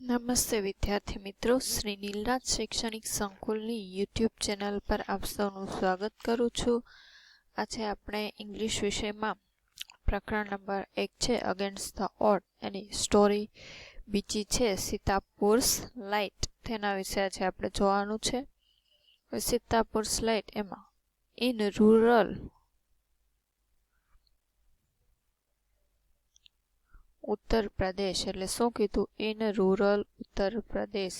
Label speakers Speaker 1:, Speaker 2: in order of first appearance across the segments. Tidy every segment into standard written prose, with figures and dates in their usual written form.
Speaker 1: નમસ્તે વિદ્યાર્થી મિત્રો, શ્રી નીલરાજ શૈક્ષણિક સંકુલની યુટ્યુબ ચેનલ પર આપ સૌનું સ્વાગત કરું છું. આજે આપણે ઇંગ્લિશ વિષયમાં પ્રકરણ નંબર 1 છે against the odd any story, બીજી છે સીતાપુર્સ લાઇટ, તેના વિશે આજે આપણે જોવાનું છે. સીતાપુર્સ લાઇટ એમાં ઇન રૂરલ ઉત્તર પ્રદેશ એટલે શું કીધું? In rural Uttar Pradesh.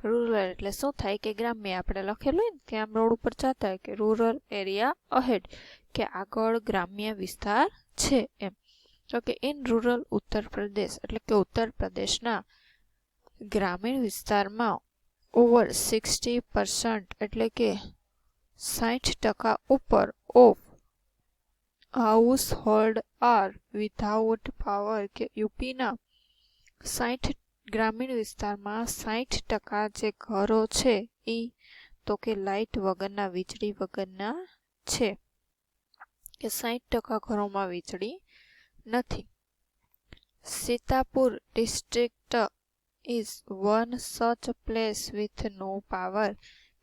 Speaker 1: Rural એટલે શું થાય કે ગ્રામ્ય. આપણે લખેલું હોય ને કે આમ રોડ ઉપર જતા હોય કે રૂરલ એરિયા અહેડ, કે આગળ ગ્રામ્ય વિસ્તાર છે એમ. તો કે ઇન રૂરલ ઉત્તર પ્રદેશ એટલે કે ઉત્તર પ્રદેશના ગ્રામીણ વિસ્તારમાં ઓવર 60% એટલે કે 60% ઉપર of household are without power, કે યુપીના 60 ગ્રામીણ વિસ્તારમાં 60% જે ઘરો છે એ તો કે લાઇટ વગરના, વીજળી વગરના છે, કે 60% ઘરોમાં વીજળી નથી. Sitapur district is one such place with no power,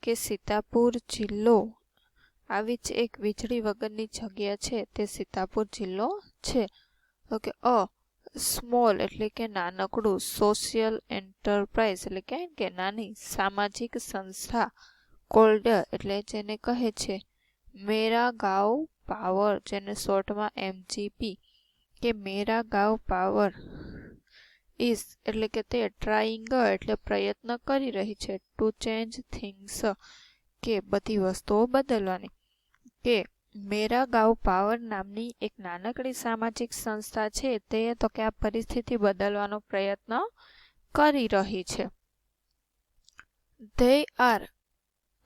Speaker 1: કે સીતાપુર જિલ્લો આવી જ એક વીજળી વગરની જગ્યા છે તે સીતાપુર જિલ્લો છે. તો કે સ્મોલ એટલે કે નાનકડું, સોશિયલ એન્ટરપ્રાઇઝ એટલે કે નાની સામાજિક સંસ્થા, કોલ્ડ એટલે જેને કહે છે મેરા ગાંવ પાવર, જેને શોર્ટમાં MGP, કે મેરા ગાંવ પાવર ઇઝ એટલે કે તે ટ્રાઇંગ એટલે પ્રયત્ન કરી રહી છે, ટુ ચેન્જ થિંગ્સ કે બધી વસ્તુઓ બદલવાની. કે મેરા ગાંવ પાવર નામની એક નાનકડી સામાજિક સંસ્થા છે તે તો કે આ પરિસ્થિતિ બદલવાનો પ્રયત્ન કરી રહી છે. They are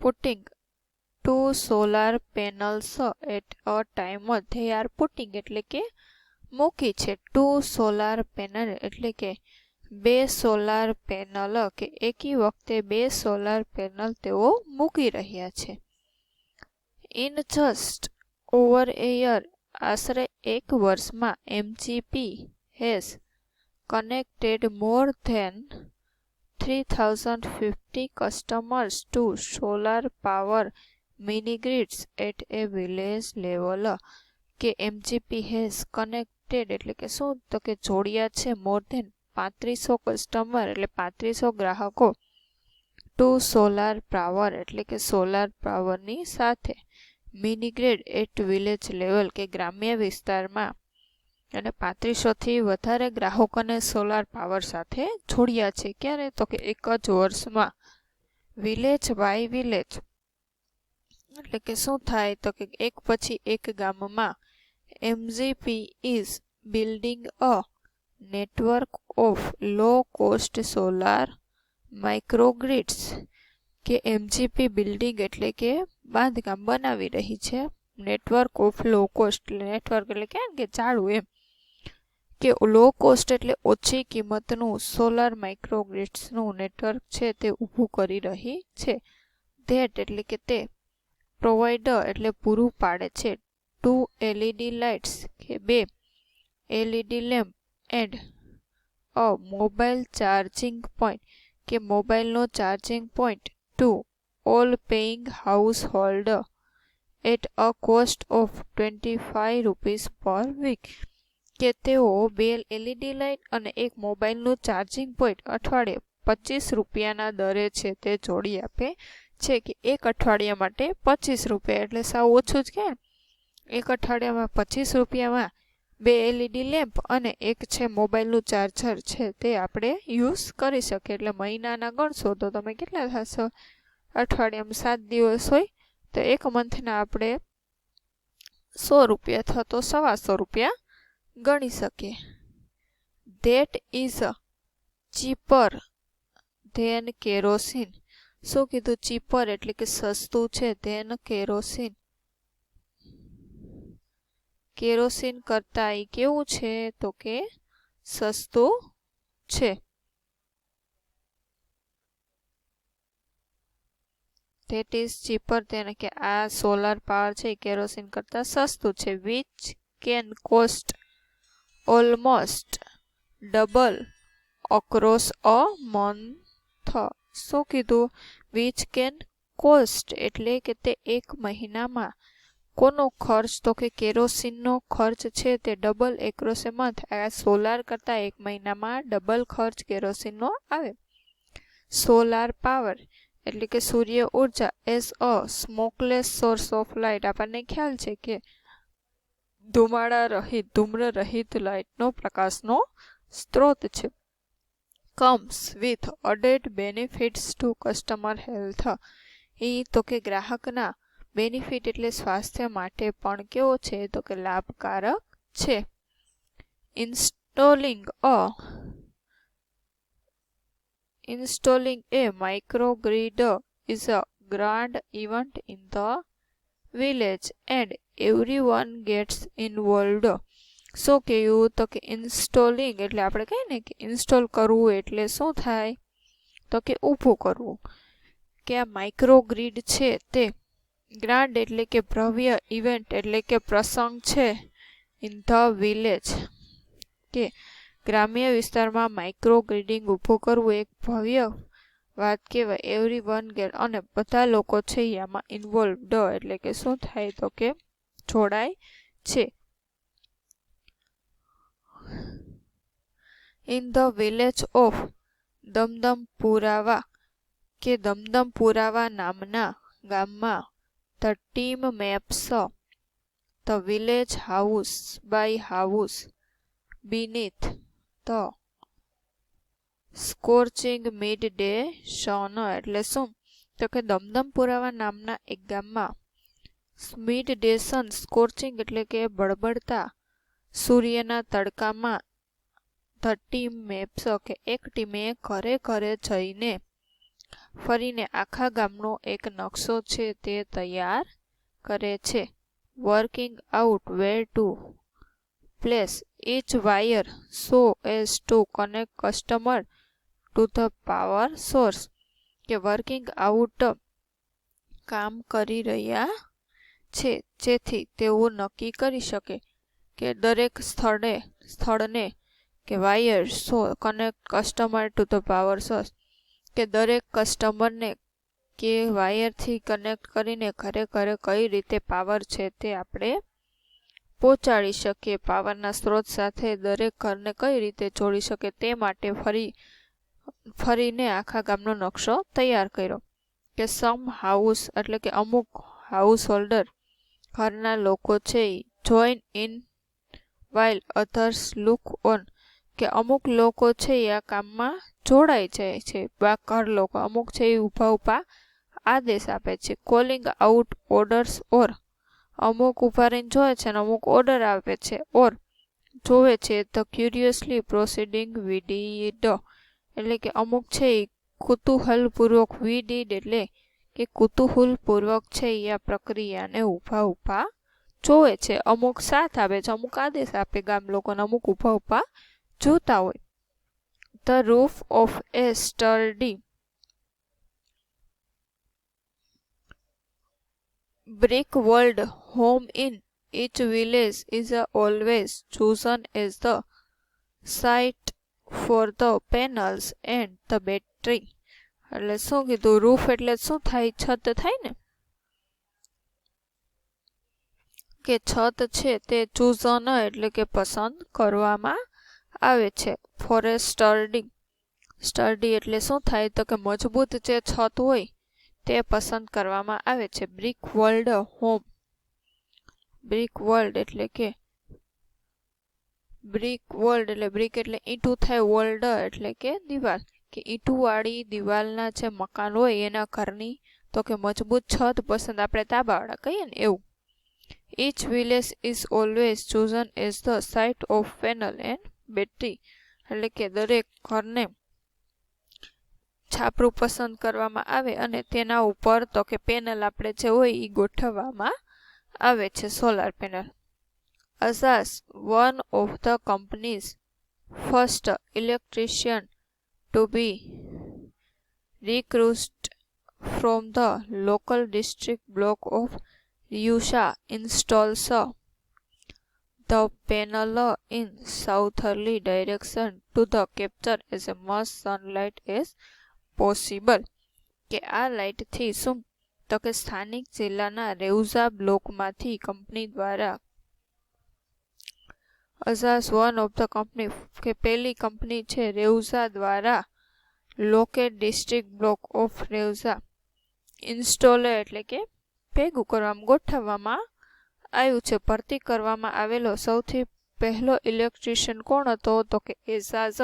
Speaker 1: putting 2 solar panels at a time. They are putting એટલે કે મૂકી છે, 2 solar panel એટલે કે 2 સોલાર પેનલ, કે એકી વખતે 2 સોલાર પેનલ તેઓ મૂકી રહ્યા છે. In just over a year આશરે એક વર્ષમાં MGP has connected more than 3050 customers to solar power mini grids at a village level. કે MGP હેઝ કનેક્ટેડ એટલે કે શું? તો કે જોડ્યા છે મોર ધેન 3500 કસ્ટમર એટલે 3500 ગ્રાહકો, ટુ સોલાર પાવર એટલે કે સોલાર પાવરની સાથે, mini grid at village level કે ગ્રામ્ય વિસ્તારમાં, અને 3500થી વધારે ગ્રાહકોને સોલાર પાવર સાથે જોડ્યા છે. ક્યારે? તો કે એક જ વર્ષમાં. વિલેજ બાય વિલેજ એટલે કે શું થાય? તો કે એક પછી એક ગામમાં MGP is building a network of low cost solar માઇક્રોગ્રીડ્સ, કે MGP બિલ્ડિંગ એટલે કે બાંધકામ બનાવી રહી છે, network of low cost, network એટલે કે ચાલુ એમ, કે લો કોસ્ટ એટલે ઓછી કિંમતનું સોલાર માઇક્રોગ્રીડ્સનું નેટવર્ક છે તે ઊભું કરી રહી છે. ધેટ એટલે કે તે, પ્રોવાઈડર એટલે પૂરું પાડે છે, 2 LED લાઇટ્સ કે 2 LED lamp and a mobile charging point, કે મોબાઈલનો charging point, to all paying household at a cost of 25 rupees per week. કે તેઓ 2 LED લાઇટ અને એક મોબાઈલનું ચાર્જિંગ પોઈન્ટ અઠવાડિયે 25 રૂપિયાના દરે છે તે જોડી આપે છે. કે એક અઠવાડિયા માટે 25 રૂપિયા એટલે સાવ ઓછું જ કે. એક અઠવાડિયામાં 25 રૂપિયામાં 2 LED લેમ્પ અને એક છે મોબાઈલનું ચાર્જર છે તે આપણે યુઝ કરી શકીએ. એટલે મહિનાના ગણશો તો તમે કેટલા થશો? અઠવાડિયામાં 7 દિવસ હોય તો એક મંથના આપણે 100 રૂપિયા થતો 125 રૂપિયા ગણી શકીએ. That is cheaper than kerosene. શું કીધું? ચીપર એટલે કે સસ્તું છે, ધેન કેરોસીન, કેરોસીન કરતા એ કેવું છે? તો કે સસ્તું છે. ધેટ ઇઝ ચીપર ધેન, કે આ સોલાર પાવર છે કેરોસીન કરતા સસ્તું છે. Which can cost almost double across a month. શું કીધું? which can cost એટલે કે તે એક મહિનામાં કોનો ખર્ચ? તો કે કેરોસીનનો ખર્ચ છે તે ડબલ એક્રોસ એ મંથ. આ સોલાર કરતા એક મહિનામાં ડબલ ખર્ચ કેરોસીનનો આવે. સોલાર પાવર એટલે કે સૂર્ય ઉર્જા as a smokeless source of light. આપણને ખ્યાલ છે કે ધૂમ્ર રહિત લાઇટનો પ્રકાશનો સ્ત્રોત છે. Comes with added benefits to customer health. એ તો કે ગ્રાહકના બેનિફિટ એટલે સ્વાસ્થ્ય માટે પણ કેવો છે? તો કે લાભકારક છે. Installing a microgrid is a grand event in the village and everyone gets involved. શું કહ્યું? તો કે ઇન્સ્ટોલિંગ એટલે આપણે કહીએ ને કે ઇન્સ્ટોલ કરવું એટલે શું થાય? તો કે ઊભું કરવું. કે આ માઇક્રોગ્રીડ છે તે ગ્રાન્ડ એટલે કે ભવ્ય, ઇવેન્ટ એટલે કે પ્રસંગ છે ઇન ધ વિલેજ કે ગ્રામ્ય વિસ્તારમાં માઇક્રોગ્રીડિંગ ઊભું કરવું એક ભવ્ય વાત કહેવાય. એવરીવન ગેટ અને બધા લોકો છે આમાં ઇન્વોલ્વડ એટલે કે શું થાય? તો કે જોડાય છે. In the village of Damdampurwa કે દમદમપુરાવા નામના ગામમાં the team maps the village house by house beneath the scorching midday sun. એટલે શું? તો કે દમદમપુરાવા નામના એક ગામમાં મિડડે સન સ્કોર્ચિંગ એટલે કે બળબડતા સૂર્યના તડકામાં ધ ટીમ મેપ્સ કે એક ટીમે ઘરે ઘરે જઈને ફરીને આખા ગામનો એક નકશો છે તે તૈયાર કરે છે. Working out wear two place each wire so as to connect customer to the power source. કે વર્કિંગ આઉટ કામ કરી રહ્યા છે જેથી તેઓ નક્કી કરી શકે કે દરેક સ્થળને કે wire so connect customer to the power source કે દરેક કસ્ટમરને કે વાયરથી કનેક્ટ કરીને ઘરે ઘરે કઈ રીતે પાવર છે તે આપણે પહોંચાડી શકીએ. પાવરના સ્ત્રોત સાથે દરેક ઘરને કઈ રીતે જોડી શકે તે માટે ફરીને આખા ગામનો નકશો તૈયાર કર્યો. કે સમ હાઉસ એટલે કે અમુક હાઉસ હોલ્ડર ઘરના લોકો છે join in while others look on. કે અમુક લોકો છે આ કામમાં જોડાઈ જાય છે. ઘર લોકો અમુક છે એ ઊભા આદેશ આપે છે. કોલિંગ આઉટ ઓર્ડર્સ ઓર અમુક ઊભા રહીને જોવે છે અને અમુક ઓર્ડર આપે છે ઓર જોવે છે. ધ ક્યુરિયસલી પ્રોસીડિંગ વીડીડ એટલે કે અમુક છે એ કુતૂહલપૂર્વક વીડીડ એટલે કે કુતૂહલપૂર્વક છે એ આ પ્રક્રિયાને ઊભા જોવે છે. અમુક સાથ આપે છે, અમુક આદેશ આપે ગામ લોકોને, અમુક ઊભા જોતા હોય. The roof of a sturdy brick walled home in each village is always chosen as the site for the panels and the battery. એટલે શું કીધું? રૂફ એટલે શું થાય? છત થાય ને. કે છત છે તે ચૂઝન એટલે કે પસંદ કરવામાં આવે છે. ફોર એ સ્ટર્ડી એટલે શું થાય? તો કે મજબૂત જે છત હોય તે પસંદ કરવામાં આવે છે. Brick world home brick world એટલે બ્રિક એટલે ઈંટું થાય, વર્લ્ડ એટલે કે દિવાલ. કે ઈંટુવાળી દિવાલના જે મકાન હોય એના ઘરની તો કે મજબૂત છત પસંદ, આપણે તાબાવાળા કહીએ ને એવું. Each village is always chosen as the site of panel and battery. એટલે કે દરેક ઘરને છાપરું પસંદ કરવામાં આવે અને તેના ઉપર તો કે પેનલ આપણે જે હોય એ ગોઠવવામાં આવે છે, solar panel. Azaz, one of the company's first electrician to be recruited from the local district block of Yusha installs the panel in southerly direction to the capture as much sunlight as possible. કે આ લાઇટથી શું તો કે સ્થાનિક જિલ્લાના રેઉઝા બ્લોકમાંથી company દ્વારા અઝાઝ વન ઓફ ધ કંપની કે પહેલી કંપની છે રેઉઝા દ્વારા લોકેટ ડિસ્ટ્રિક્ટ બ્લોક ઓફ રેઉઝા ઇન્સ્ટોલ એટલે કે ભેગું કરવામાં ગોઠવવામાં આવ્યું છે. ભરતી કરવામાં આવેલો સૌથી પહેલો ઇલેક્ટ્રિશિયન કોણ હતો તો કે એઝાઝ.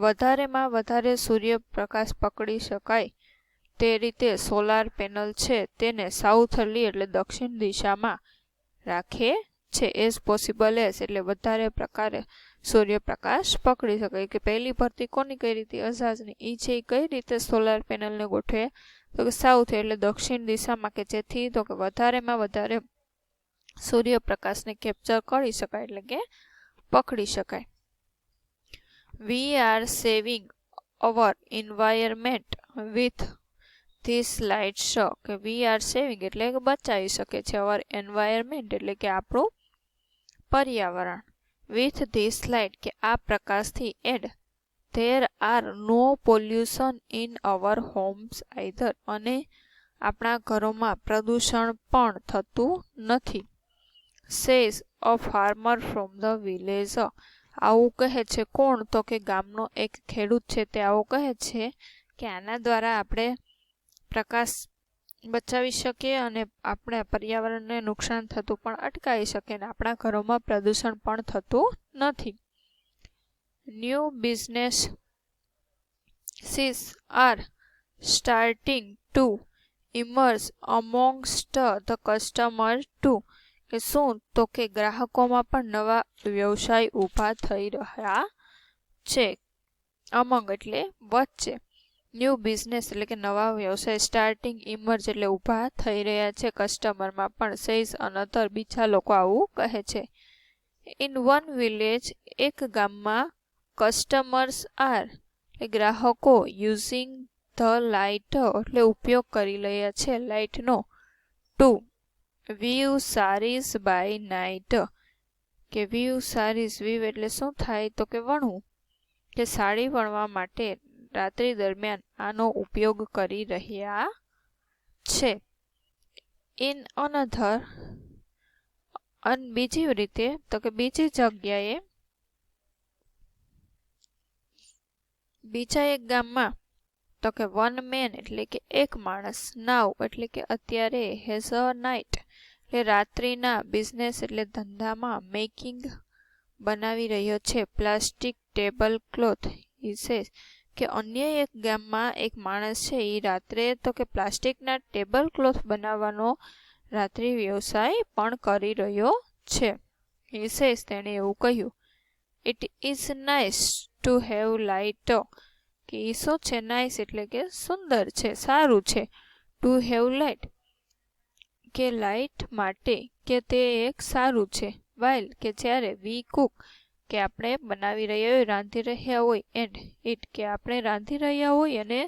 Speaker 1: વધારેમાં વધારે સૂર્યપ્રકાશ પકડી શકાય તે રીતે સોલાર પેનલ છે તેને સાઉથર્લી એટલે દક્ષિણ દિશામાં રાખે છે. એઝ પોસિબલ એઝ એટલે વધારે પ્રકારે સૂર્યપ્રકાશ પકડી શકાય. કે પહેલી ભરતી કોની કરી હતી અઝાઝની, એ છે એ કઈ રીતે સોલાર પેનલને ગોઠવે તો કે સાઉથ એટલે દક્ષિણ દિશામાં, કે જેથી તો કે વધારેમાં વધારે સૂર્યપ્રકાશને કેપ્ચર કરી શકાય એટલે કે પકડી શકાય. We are saving our environment with this light show. કે we are saving એટલે કે બચાવી શકે છે our environment એટલે કે આપણું પર્યાવરણ with this light કે આ પ્રકાશથી and there are no pollution in our homes either અને આપણા ઘરોમાં પ્રદૂષણ પણ થતું નથી. says a farmer from the village. આવું કહે છે કોણ તો કે ગામનો એક ખેડૂત છે તે આવું કહે છે કે આના દ્વારા આપણે પ્રકાશ બચાવી શકીએ અને આપણે પર્યાવરણને નુકસાન થતું પણ અટકાવી શકીએ અને આપણા ઘરોમાં પ્રદૂષણ પણ થતું નથી. New businesses are starting to emerge amongst the customer to. કે શું તો કે ગ્રાહકોમાં પણ નવા વ્યવસાય ઊભા થઈ રહ્યા છે. અમંગ એટલે વચ્ચે, ન્યૂ બિઝનેસ એટલે કે નવા વ્યવસાય, સ્ટાર્ટિંગ ઇમર્જ એટલે ઊભા થઈ રહ્યા છે કસ્ટમરમાં પણ. સેઝ અનધર બીજા લોકો આવું કહે છે. ઇન વન વિલેજ એક ગામમાં કસ્ટમર્સ આર એટલે ગ્રાહકો યુઝિંગ ધ લાઇટ એટલે ઉપયોગ કરી રહ્યા છે લાઇટનો to view saris by night. કે વ્યૂ સારીઝ વ્યૂ એટલે શું થાય તો કે વણવું, કે સાડી વણવા માટે રાત્રિ દરમિયાન આનો ઉપયોગ કરી રહ્યા છે. ઇન અનધર બીજી રીતે તો કે બીજી જગ્યાએ બીજા એક ગામમાં તો કે વન મેન એટલે કે એક માણસ, નાવ એટલે કે અત્યારે, હેઝ અ નાઇટ એટલે રાત્રિના, બિઝનેસ એટલે ધંધામાં, મેકિંગ બનાવી રહ્યો છે, પ્લાસ્ટિક ટેબલ ક્લોથ ઇસે. કે અન્ય એક ગામમાં એક માણસ છે એ રાત્રે તો કે પ્લાસ્ટિકના ટેબલ ક્લોથ બનાવવાનો રાત્રિ વ્યવસાય પણ કરી રહ્યો છે. ઇસે તેણે એવું કહ્યું. It is nice to have light. કે એ શું છે નાઇસ એટલે કે સુંદર છે, સારું છે. ટુ હેવ લાઇટ કે લાઇટ માટે કે તે એક સારું છે. વાઇલ કે જ્યારે વી કુક કે આપણે બનાવી રહ્યા હોય, રાંધી રહ્યા હોય, એન્ડ ઇટ કે આપણે રાંધી રહ્યા હોય અને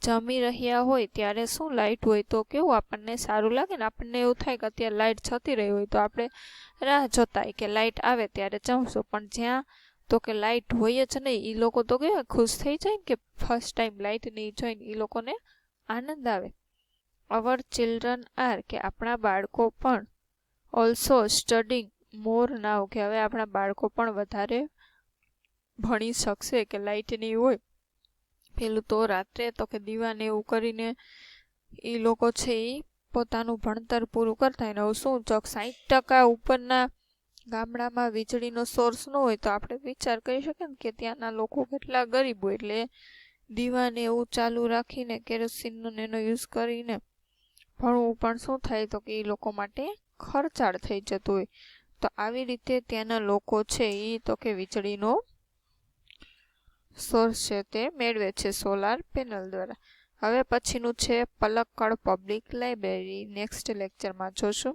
Speaker 1: જમી રહ્યા હોય ત્યારે શું લાઇટ હોય તો કેવું આપણને સારું લાગે ને. આપણને એવું થાય કે અત્યારે લાઇટ જતી રહી હોય તો આપણે રાહ જોતા હોય કે લાઇટ આવે ત્યારે જમશું. પણ જ્યાં તો કે લાઇટ હોય જ નહીં એ લોકો તો કેવા ખુશ થઈ જાય ને કે ફર્સ્ટ ટાઈમ લાઇટ નહીં જોઈને એ લોકોને આનંદ આવે. અવર ચિલ્ડ્રન આર કે આપણા બાળકો પણ ઓલ્સો સ્ટડિંગ મોર નાવ કે હવે આપણા બાળકો પણ વધારે ભણી શકશે કે લાઇટ નહીં હોય. પેલું તો રાત્રે તો કે દીવાને એવું કરીને એ લોકો છે એ પોતાનું ભણતર પૂરું કરતા હોય. શું ચોક 60% ઉપરના ગામડામાં વીજળીનો સોર્સ ન હોય તો આપણે વિચાર કરી શકીએ ને કે ત્યાંના લોકો કેટલા ગરીબ હોય. એટલે દીવાને એવું ચાલુ રાખીને કેરોસીનનો એનો યુઝ કરીને ભણવું પણ શું થાય તો કે એ લોકો માટે ખર્ચાળ થઈ જતું હોય. તો આવી રીતે ત્યાંના લોકો છે એ તો કે વીજળીનો સોર્સ છે તે મેળવે છે સોલાર પેનલ દ્વારા. હવે પછીનું છે પલક્કડ પબ્લિક લાઇબ્રેરી. નેક્સ્ટ લેક્ચરમાં જોશું.